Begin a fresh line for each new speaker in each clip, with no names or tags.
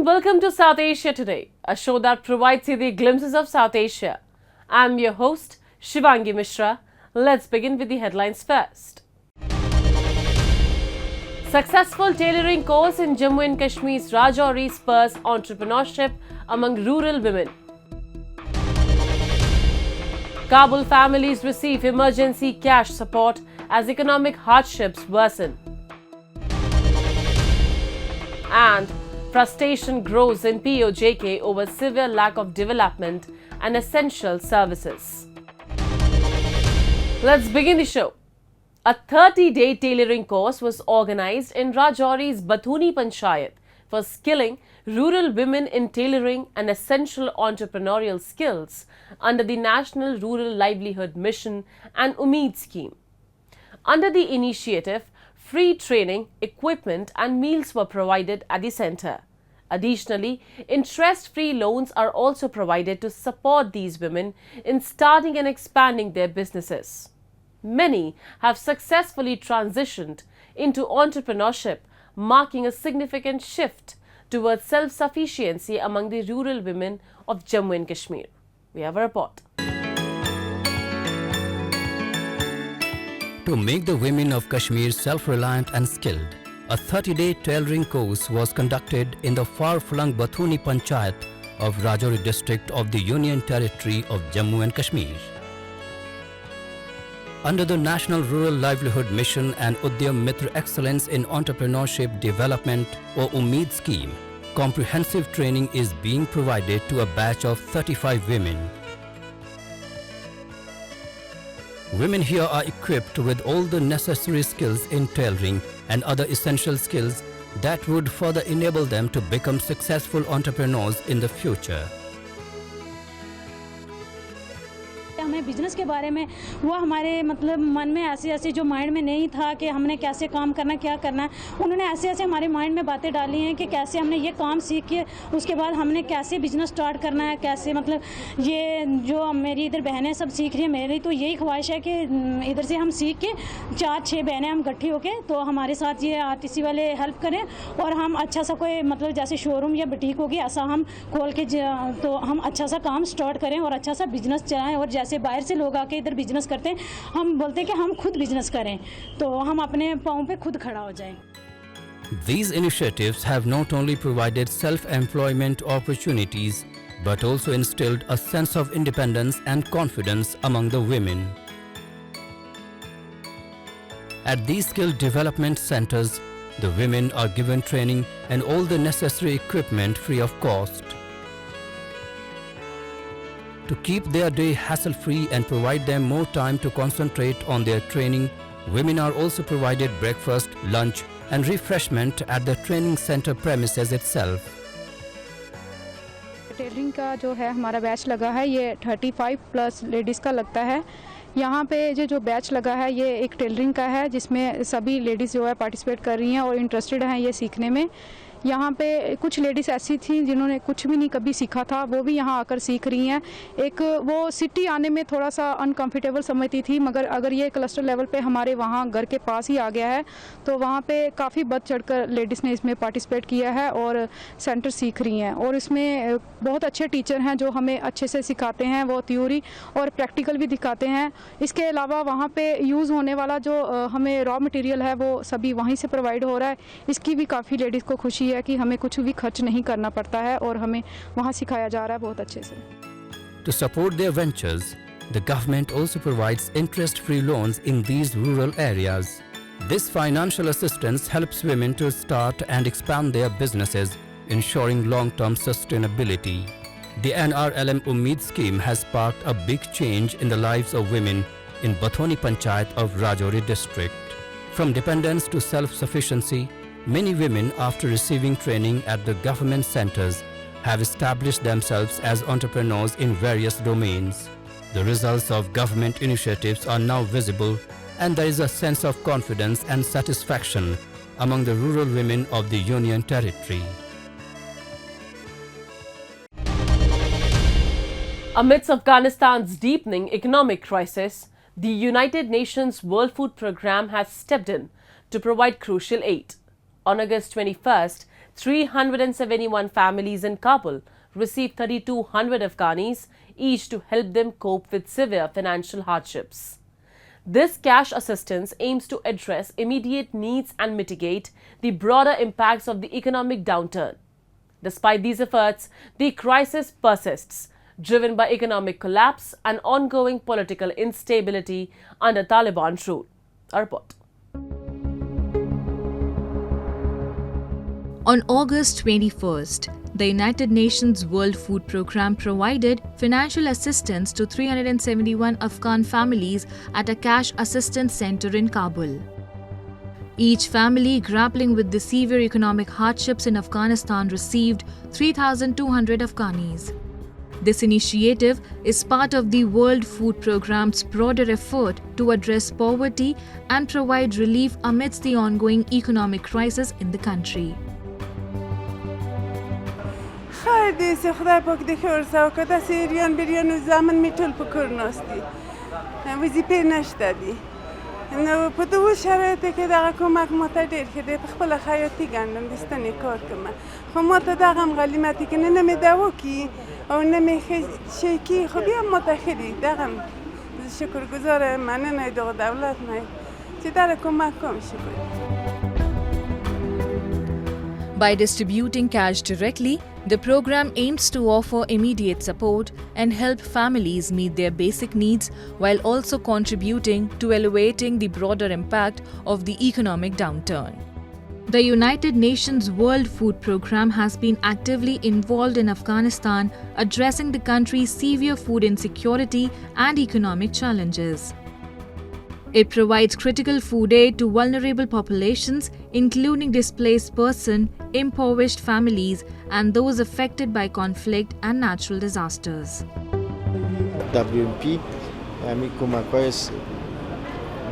and welcome to South Asia Today, a show that provides you the glimpses of South Asia. I'm your host, Shivangi Mishra. Let's begin with the headlines first. Successful tailoring course in Jammu and Kashmir's Rajouri spurs entrepreneurship among rural women. Kabul families receive emergency cash support as economic hardships worsen. And frustration grows in PoJK over severe lack of development and essential services. Let's begin the show. A 30-day tailoring course was organized in Rajouri's Bathuni Panchayat for skilling rural women in tailoring and essential entrepreneurial skills under the National Rural Livelihood Mission and Umeed scheme. Under the initiative, free training, equipment and meals were provided at the centre. Additionally, interest-free loans are also provided to support these women in starting and expanding their businesses. Many have successfully transitioned into entrepreneurship, marking a significant shift towards self-sufficiency among the rural women of Jammu and Kashmir. We have a report.
To make the women of Kashmir self-reliant and skilled, a 30-day tailoring course was conducted in the far-flung Bathuni Panchayat of Rajouri district of the Union Territory of Jammu and Kashmir. Under the National Rural Livelihood Mission and Udyam Mitra Excellence in Entrepreneurship Development or Umeed scheme, comprehensive training is being provided to a batch of 35 women. Women here are equipped with all the necessary skills in tailoring and other essential skills that would further enable them to become successful entrepreneurs in the future.
हमें business के बारे में वो हमारे मतलब मन में ऐसे जो माइंड में नहीं था कि हमने कैसे काम करना क्या करना है, उन्होंने ऐसे हमारे माइंड में बातें डाली हैं कि कैसे हमने ये काम सीख के उसके बाद हमने कैसे बिजनेस स्टार्ट करना है, कैसे मतलब ये जो मेरी इधर बहनें सब सीख रही हैं, मेरी तो यही ख्वाहिश है कि इधर से हम सीख के 4-6 बहनें हम इकट्ठी होकर तो हमारे साथ ये आरटीसी वाले हेल्प करें और हम अच्छा सा कोई मतलब जैसे शोरूम या बुटीक होगी ऐसा हम खोल के तो हम अच्छा सा काम स्टार्ट करें और अच्छा सा बिजनेस चलाएं और जैसे बाहर से लोग आके इधर बिजनेस करते हैं हम बोलते हैं कि हम खुद बिजनेस करें तो हम अपने पांव पे खुद खड़ा हो जाएं.
These initiatives have not only provided self-employment opportunities but also instilled a sense of independence and confidence among the women. At these skill development centers, the women are given training and all the necessary equipment free of cost. To keep their day hassle-free and provide them more time to concentrate on their training, women are also provided breakfast, lunch and refreshment at the training center premises itself.
Tailoring का जो है हमारा batch लगा है ये 35 plus ladies का लगता है. यहाँ पे जो बैच लगा है ये एक टेलरिंग का है जिसमें सभी लेडीज़ जो है पार्टिसिपेट कर रही हैं और इंटरेस्टेड हैं ये सीखने में. यहाँ पे कुछ लेडीज़ ऐसी थी जिन्होंने कुछ भी नहीं कभी सीखा था, वो भी यहाँ आकर सीख रही हैं. एक वो सिटी आने में थोड़ा सा अनकंफर्टेबल समझती थी, मगर अगर ये क्लस्टर लेवल पे हमारे वहाँ घर के पास ही आ गया है तो वहाँ पे काफ़ी बढ़ चढ़कर लेडीज़ ने इसमें पार्टिसिपेट किया है और सेंटर सीख रही हैं. और इसमें बहुत अच्छे टीचर हैं जो हमें अच्छे से सिखाते हैं, वो थ्योरी और प्रैक्टिकल भी दिखाते हैं. इसके अलावा वहाँ पर यूज़ होने वाला जो हमें रॉ मटीरियल है वो सभी वहीं से प्रोवाइड हो रहा है. इसकी भी काफ़ी लेडीज़ को खुशी है कि हमें कुछ भी खर्च नहीं करना पड़ता है और हमें वहाँ सिखाया जा रहा है बहुत अच्छे से.
To support their ventures, the government also provides interest-free loans in these rural areas. This financial assistance helps women to start and expand their businesses, ensuring long-term sustainability. The NRLM Umeed scheme has sparked a big change in the lives of women in Bathuni Panchayat of Rajouri district. From dependence to self-sufficiency, many women, after receiving training at the government centers, have established themselves as entrepreneurs in various domains. The results of government initiatives are now visible, and there is a sense of confidence and satisfaction among the rural women of the Union Territory.
Amidst Afghanistan's deepening economic crisis, the United Nations World Food Programme has stepped in to provide crucial aid. On August 21st, 371 families in Kabul received 3,200 Afghanis each to help them cope with severe financial hardships. This cash assistance aims to address immediate needs and mitigate the broader impacts of the economic downturn. Despite these efforts, the crisis persists, driven by economic collapse and ongoing political instability under Taliban rule. A report.
On August 21st, the United Nations World Food Programme provided financial assistance to 371 Afghan families at a cash assistance center in Kabul. Each family grappling with the severe economic hardships in Afghanistan received 3,200 Afghanis. This initiative is part of the World Food Programme's broader effort to address poverty and provide relief amidst the ongoing economic crisis in the country.
دیسه خدای پاک دکور سوکه دست ایریان بریان و زمان میتول پکر ناستی وظیفه نشدی نو پدو شرایطی که دقیق کمک متدیر که ده بخبل خیاطی گندم دستانی کار کنم خب ما تا دقیقم غلیمتی که نمی دو کی او نمی شیکی خبی هم متخیلی دقیقم شکر گذاره من نیدو دولت نی چی داره کمک کم شکر.
By distributing cash directly, the program aims to offer immediate support and help families meet their basic needs while also contributing to alleviating the broader impact of the economic downturn. The United Nations World Food Programme has been actively involved in Afghanistan, addressing the country's severe food insecurity and economic challenges. It provides critical food aid to vulnerable populations, including displaced persons, impoverished families, and those affected by conflict and natural disasters.
WMP همین کمک‌های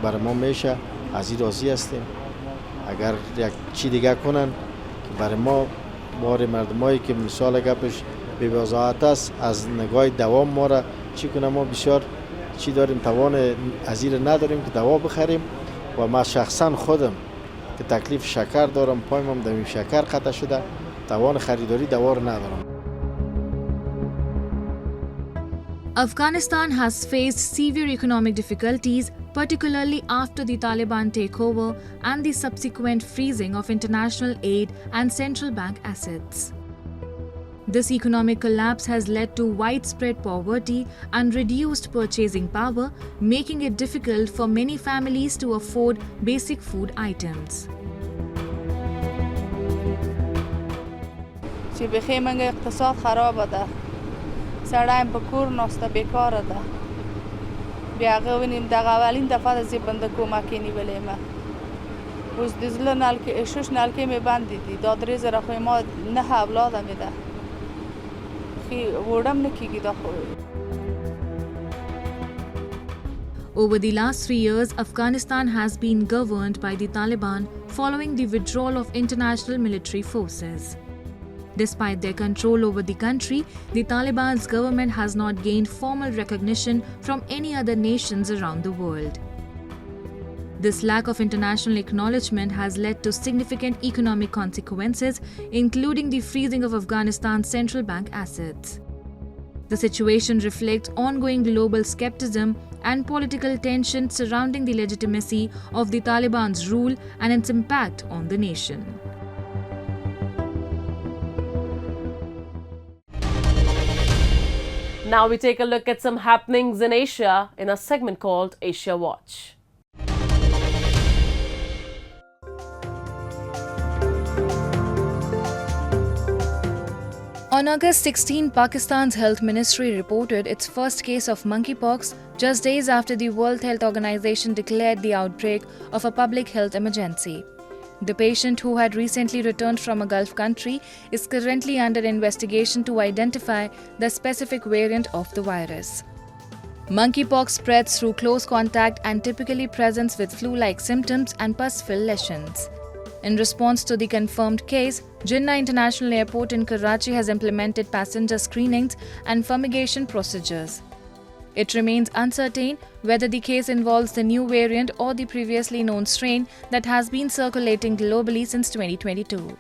برای ما میشه از این راضی هستیم اگر یک چی دیگه کنن که برای ما بار مردمایی که مثال گپش به وضاحت است از نگاه دوام ما را چی کنه ما بسیار چی داریم توان از این نداریم که دوا بخریم و ما شخصا خودم که تکلیف شکر دارم پایم دمیم شکر قطع شده توان خریداری دوا رو ندارم.
Afghanistan has faced severe economic difficulties, particularly after the Taliban takeover and the subsequent freezing of international aid and central bank assets. This economic collapse has led to widespread poverty and reduced purchasing power, making it difficult for many families to afford basic food items.
چې بخې منګه اقتصاد خراب ده سړی په کور ناسته بیکار ده بیا هغه ونیم دغه اولین دفعه د زیبنده کومکې نیولې ما اوس د زړه نلکې شش نلکې مې بندې دي دا 3000 خو ما نه اولاد مې ده خې وړم نه کېږي دا خو.
Over the last 3 years, Afghanistan has been governed by the Taliban following the withdrawal of international military forces. Despite their control over the country, the Taliban's government has not gained formal recognition from any other nations around the world. This lack of international acknowledgement has led to significant economic consequences, including the freezing of Afghanistan's central bank assets. The situation reflects ongoing global skepticism and political tension surrounding the legitimacy of the Taliban's rule and its impact on the nation.
Now we take a look at some happenings in Asia in a segment called Asia Watch.
On August 16, Pakistan's Health Ministry reported its first case of monkeypox just days after the World Health Organization declared the outbreak of a public health emergency. The patient, who had recently returned from a Gulf country, is currently under investigation to identify the specific variant of the virus. Monkeypox spreads through close contact and typically presents with flu-like symptoms and pus-filled lesions. In response to the confirmed case, Jinnah International Airport in Karachi has implemented passenger screenings and fumigation procedures. It remains uncertain whether the case involves the new variant or the previously known strain that has been circulating globally since 2022.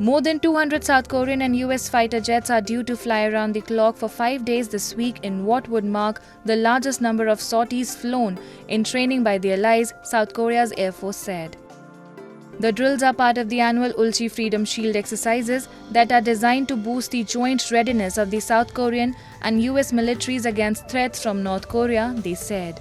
More than 200 South Korean and US fighter jets are due to fly around the clock for 5 days this week in what would mark the largest number of sorties flown in training by the Allies, South Korea's Air Force said. The drills are part of the annual Ulchi Freedom Shield exercises that are designed to boost the joint readiness of the South Korean and US militaries against threats from North Korea, they said.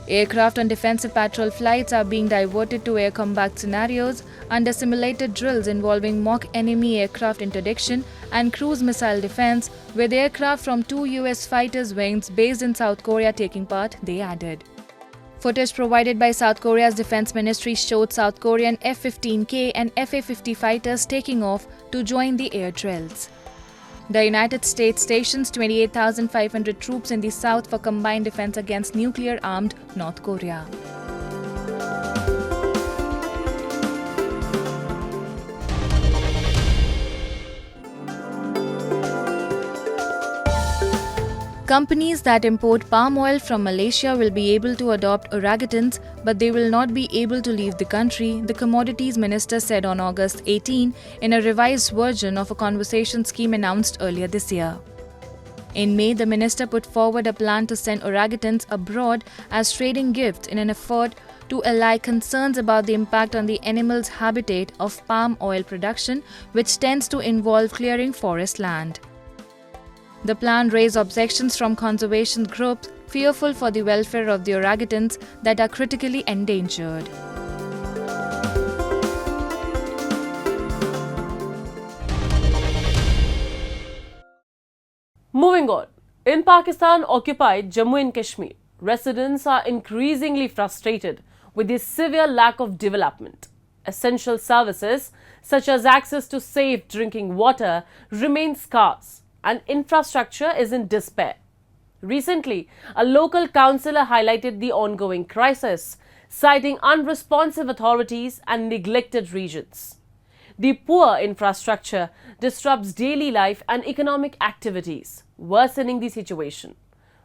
Aircraft on defensive patrol flights are being diverted to air combat scenarios under simulated drills involving mock enemy aircraft interdiction and cruise missile defense, with aircraft from 2 US fighters wings based in South Korea taking part, they added. Footage provided by South Korea's defense ministry showed South Korean F-15K and FA-50 fighters taking off to join the air drills. The United States stations 28,500 troops in the south for combined defense against nuclear-armed North Korea. Companies that import palm oil from Malaysia will be able to adopt orangutans, but they will not be able to leave the country, the Commodities Minister said on August 18 in a revised version of a conversation scheme announced earlier this year. In May, the minister put forward a plan to send orangutans abroad as trading gifts in an effort to allay concerns about the impact on the animal's habitat of palm oil production, which tends to involve clearing forest land. The plan raised objections from conservation groups fearful for the welfare of the orangutans that are critically endangered.
Moving on, in Pakistan-occupied Jammu and Kashmir, residents are increasingly frustrated with the severe lack of development. Essential services such as access to safe drinking water remain scarce, and infrastructure is in despair. Recently, a local councillor highlighted the ongoing crisis, citing unresponsive authorities and neglected regions. The poor infrastructure disrupts daily life and economic activities, worsening the situation.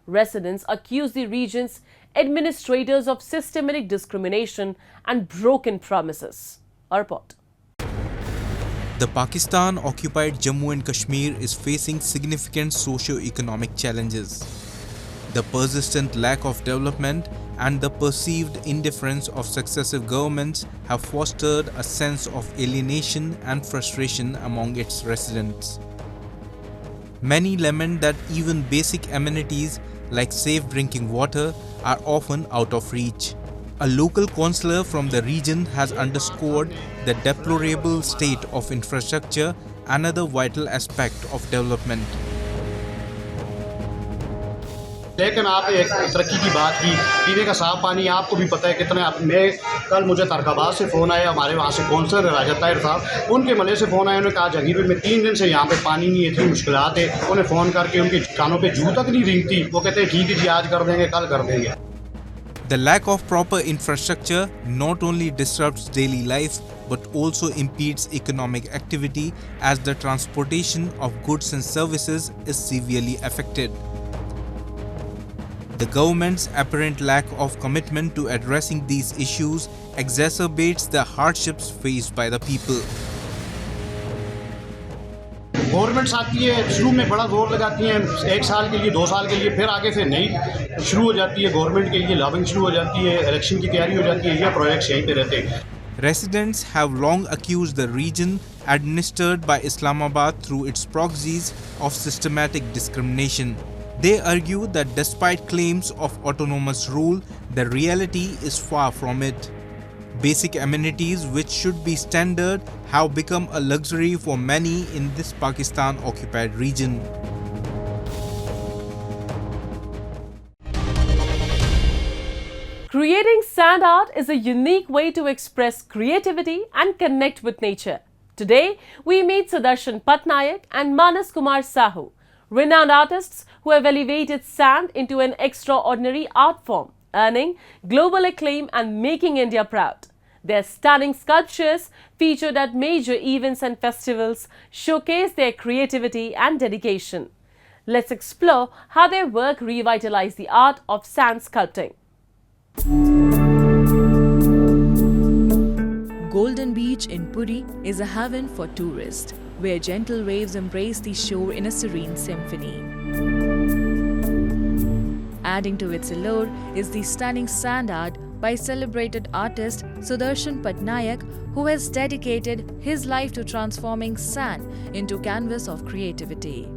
Residents accuse the region's administrators of systematic discrimination and broken promises. A report.
The Pakistan-occupied Jammu and Kashmir is facing significant socio-economic challenges. The persistent lack of development and the perceived indifference of successive governments have fostered a sense of alienation and frustration among its residents. Many lament that even basic amenities like safe drinking water are often out of reach. A local councillor from the region has underscored the deplorable state of infrastructure, another vital aspect of development.
लेकिन आपने एक तरक्की की बात की, पीने का साफ पानी आपको भी पता है कितना। मैं कल मुझे तरकाबाद से फ़ोन आया, हमारे वहाँ से कौंसलर राजा ताहिर साहब, उनके मले से फ़ोन आया, उन्होंने कहा जहांगीर में 3 दिन से यहाँ पे पानी नहीं है, इतनी मुश्किलात है। उन्हें फ़ोन करके उनके कानों पे जू तक नहीं रेंगती, वो कहते हैं ठीक है जी आज कर देंगे, कल कर देंगे।
The lack of proper infrastructure not only disrupts daily life but also impedes economic activity as the transportation of goods and services is severely affected. The government's apparent lack of commitment to addressing these issues exacerbates the hardships faced by the people.
Governments आती है, शुरू में बड़ा जोर लगाती हैं, 1 साल के लिए 2 साल के लिए, फिर आगे से नई शुरू हो जाती है, गवर्नमेंट के लिए लॉबिंग शुरू हो जाती है, इलेक्शन की तैयारी हो जाती है, ये प्रोजेक्ट्स यहीं पे रहते हैं।
Residents have long accused the region administered by Islamabad through its proxies of systematic discrimination. They argue that despite claims of autonomous rule, the reality is far from it. Basic amenities which should be standard have become a luxury for many in this Pakistan-occupied region.
Creating sand art is a unique way to express creativity and connect with nature. Today, we meet Sudarshan Patnaik and Manas Kumar Sahu, renowned artists who have elevated sand into an extraordinary art form, earning global acclaim and making India proud. Their stunning sculptures, featured at major events and festivals, showcase their creativity and dedication. Let's explore how their work revitalized the art of sand sculpting.
Golden Golden Beach in Puri is a heaven for tourists, where gentle waves embrace the shore in a serene symphony. Adding to its allure is the stunning sand art by celebrated artist Sudarshan Patnaik, who has dedicated his life to transforming sand into canvas of creativity.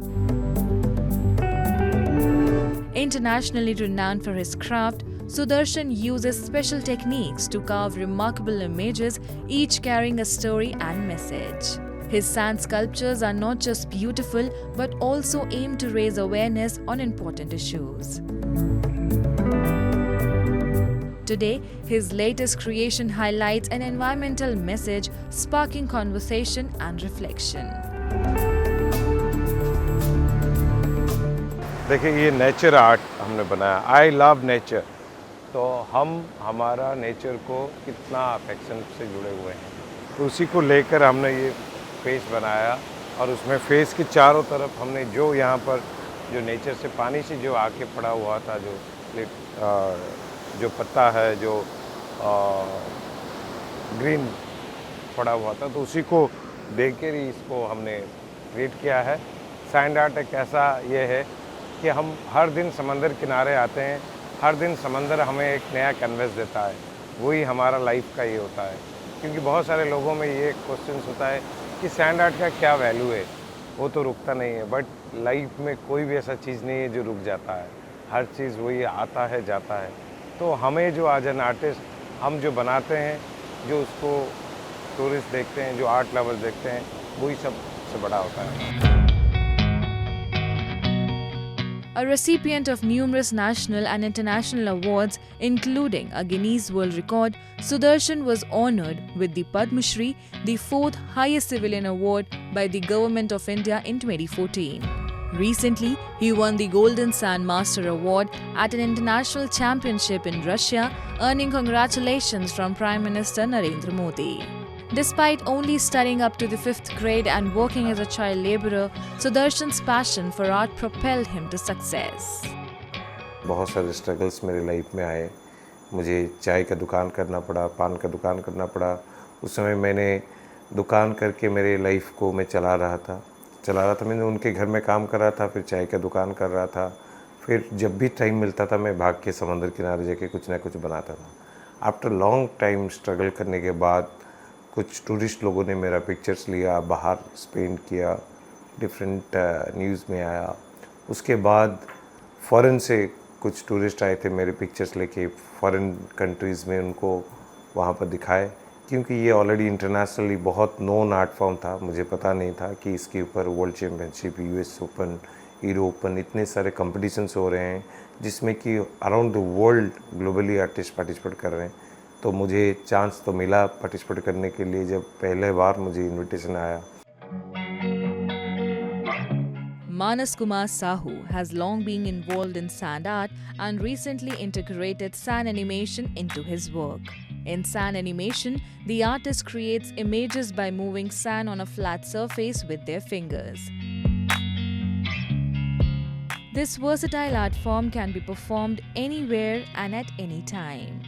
Internationally renowned for his craft, Sudarshan uses special techniques to carve remarkable images, each carrying a story and message. His sand sculptures are not just beautiful but also aim to raise awareness on important issues. Today, his latest creation highlights an environmental message, sparking conversation and reflection.
देखिए, ये nature art हमने बनाया। I love nature. तो हम हमारा nature को कितना affection से जुड़े हुए हैं, तो उसी को लेकर हमने ये फेस बनाया। और उसमें फेस के चारों तरफ हमने जो यहाँ पर जो नेचर से पानी से जो आके पड़ा हुआ था, जो पत्ता है, जो ग्रीन पड़ा हुआ था, तो उसी को देख कर ही इसको हमने क्रिएट किया है। सैंड आर्ट एक ऐसा ये है कि हम हर दिन समंदर किनारे आते हैं, हर दिन समंदर हमें एक नया कैनवस देता है। वही हमारा लाइफ का ये होता है, क्योंकि बहुत सारे लोगों में ये क्वेश्चन होता है कि सैंड आर्ट का क्या वैल्यू है, वो तो रुकता नहीं है। बट लाइफ में कोई भी ऐसा चीज़ नहीं है जो रुक जाता है, हर चीज़ वही आता है जाता है। तो हमें जो आज एन आर्टिस्ट हम जो बनाते हैं, जो उसको टूरिस्ट देखते हैं, जो आर्ट लवर्स देखते हैं, वही सबसे बड़ा होता है।
A recipient of numerous national and international awards, including a Guinness World Record, Sudarshan was honored with the Padma Shri, the fourth highest civilian award by the Government of India in 2014. Recently, he won the Golden Sand Master Award at an international championship in Russia, earning congratulations from Prime Minister Narendra Modi. Despite only studying up to the 5th grade and working as a child labourer, Sudarshan's passion for art propelled him to success.
बहुत सारे struggles मेरे life में आए। मुझे चाय का दुकान करना पड़ा, पान का दुकान करना पड़ा। उस समय मैंने दुकान करके मेरे लाइफ को मैं चला रहा था। मैंने उनके घर में काम कर रहा था, फिर चाय का दुकान कर रहा था। फिर जब भी टाइम मिलता था मैं भाग के समंदर किनारे जाके कुछ ना कुछ बनाता था। आफ्टर लॉन्ग टाइम स्ट्रगल करने के बाद कुछ टूरिस्ट लोगों ने मेरा पिक्चर्स लिया, बाहर स्पेंड किया, डिफरेंट न्यूज़ में आया। उसके बाद फ़ॉरेन से कुछ टूरिस्ट आए थे मेरे पिक्चर्स लेके, फ़ॉरेन कंट्रीज़ में उनको वहाँ पर दिखाए, क्योंकि ये ऑलरेडी इंटरनेशनली बहुत नोन आर्ट फॉर्म था। मुझे पता नहीं था कि इसके ऊपर world championship, US open, euro open, इतने सारे कॉम्पिटिशन्स हो रहे हैं जिसमें कि around the world globally artist participate कर रहे हैं। तो मुझे चांस तो मिला पार्टिसिपेट करने के लिए जब पहले बार मुझे इनविटेशन आया।
Manas Kumar Sahu has long been involved in sand art and recently integrated sand animation into his work. In sand animation, the artist creates images by moving sand on a flat surface with their fingers. This versatile art form can be performed anywhere and at any time.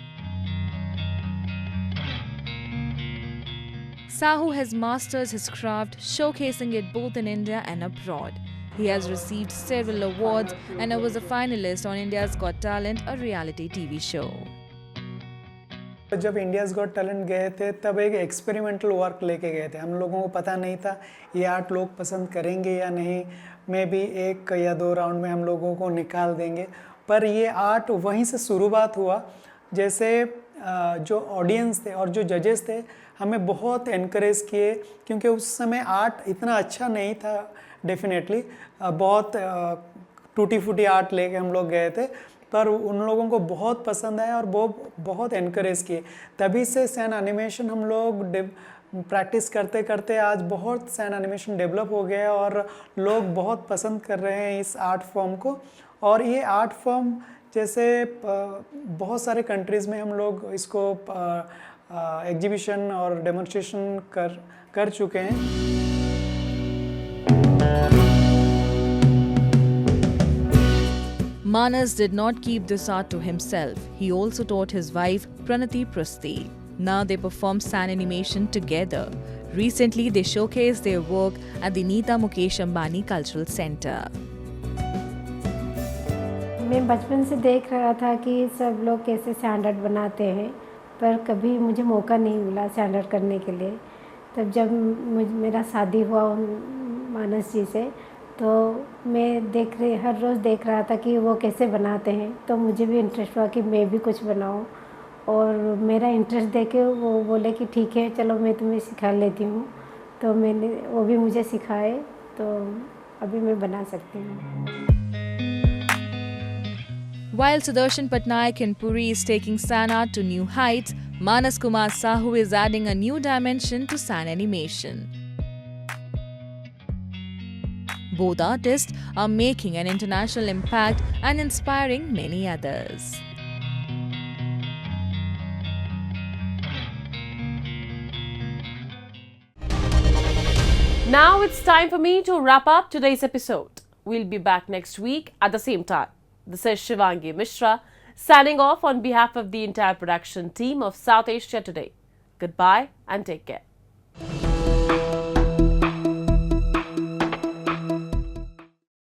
Sahu has mastered his craft, showcasing it both in India and abroad. He has received several awards and was a finalist on India's Got Talent, a reality TV show.
जब India's got talent गए थे तब एक experimental work लेके गए थे। हम लोगों को पता नहीं था ये आर्ट लोग पसंद करेंगे या नहीं, मे बी 1 या 2 राउंड में हम लोगों को निकाल देंगे। पर ये आर्ट वहीं से शुरुआत हुआ। जैसे जो ऑडियंस थे और जो जजेस थे हमें बहुत एनकरेज किए, क्योंकि उस समय आर्ट इतना अच्छा नहीं था। डेफिनेटली बहुत टूटी फूटी आर्ट लेके हम लोग गए थे, पर उन लोगों को बहुत पसंद आया और वो बहुत एनकरेज किए। तभी से सैन एनिमेशन हम लोग प्रैक्टिस करते करते आज बहुत सैन एनिमेशन डेवलप हो गया और लोग बहुत पसंद कर रहे हैं इस आर्ट फॉर्म को। और ये आर्ट फॉर्म जैसे बहुत सारे कंट्रीज़ में हम लोग इसको एग्जीबिशन और डेमोन्स्ट्रेशन कर चुके हैं।
Manas did not keep this art to himself. He also taught his wife, Pranati Prasthi. Now they perform sand animation together. Recently, they showcased their work at the Neeta Mukesh Ambani Cultural Center.
मैं बचपन से देख रहा था कि सब लोग कैसे सैंड आर्ट बनाते हैं, पर कभी मुझे मौका नहीं मिला सैंड आर्ट करने के लिए। तब जब मेरा शादी हुआ मानस जी से, तो मैं हर रोज़ देख रहा था कि वो कैसे बनाते हैं, तो मुझे भी इंटरेस्ट हुआ कि मैं भी कुछ बनाऊं। और मेरा इंटरेस्ट देख के वो बोले कि ठीक है चलो मैं तुम्हें सिखा लेती हूँ, तो वो भी मुझे सिखाए, तो अभी मैं बना सकती हूँ।
While Sudarshan Patnaik in Puri is taking sand art to new heights, Manas Kumar Sahu is adding a new dimension to sand animation. Both artists are making an international impact and inspiring many others.
Now it's time for me to wrap up today's episode. We'll be back next week at the same time. This is Shivangi Mishra signing off on behalf of the entire production team of South Asia Today. Goodbye and take care.